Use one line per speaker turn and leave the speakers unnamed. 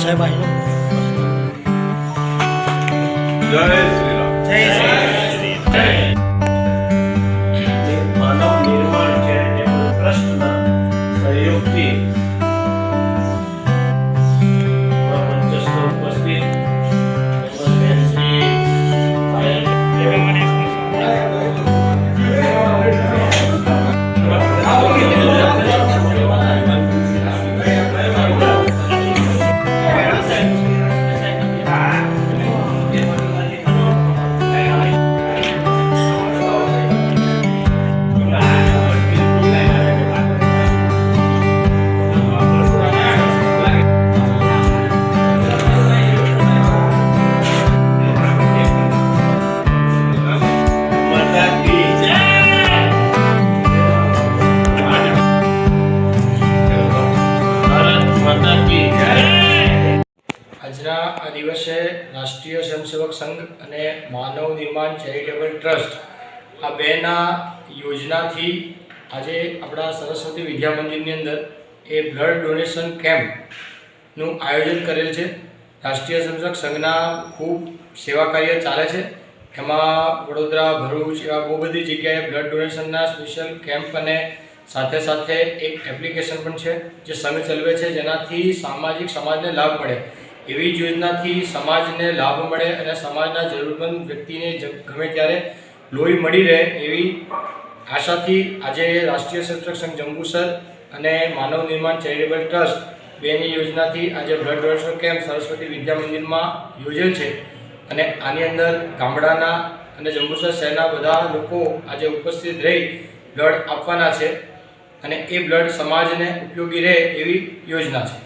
સાહેબ આવીને
જય શ્રી રામ.
માનવ નિર્માણ ચેરિટેબલ ટ્રસ્ટના સહયોગથી મંચસ્થ ઉપસ્થિત બેન શ્રી
આજના આ દિવસે રાષ્ટ્રીય સ્વયંસેવક સંઘ અને માનવ નિર્માણ ચેરિટેબલ ટ્રસ્ટ આ બેના યોજનાથી આજે આપણા સરસ્વતી વિદ્યા મંદિરની અંદર એ બ્લડ ડોનેશન કેમ્પનું આયોજન કરેલ છે. રાષ્ટ્રીય સ્વયંસેવક સંઘના ખૂબ સેવા કાર્ય ચાલે છે. એમાં વડોદરા, ભરૂચ એવા બહુ બધી જગ્યાએ બ્લડ ડોનેશનના સ્પેશિયલ કેમ્પ અને સાથે સાથે એક એપ્લિકેશન પણ છે જે સંઘ ચલાવે છે, જેનાથી સમાજને લાભ મળે. એવી જ યોજનાથી સમાજને લાભ મળે અને સમાજના જરૂરતમંદ વ્યક્તિને ગમે ત્યારે લોહી મળી રહે એવી આશાથી આજે રાષ્ટ્રીય સ્વયંસેવક સંઘ જંબુસર અને માનવ નિર્માણ ચેરિટેબલ ટ્રસ્ટ બેની યોજનાથી આજે બ્લડ ડોનેશન કેમ્પ સરસ્વતી વિદ્યા મંદિરમાં યોજેલ છે. અને આની અંદર ગામડાના અને જંબુસર શહેરના બધા લોકો આજે ઉપસ્થિત રહી બ્લડ આપવાના છે અને એ બ્લડ સમાજને ઉપયોગી રહે એવી યોજના છે.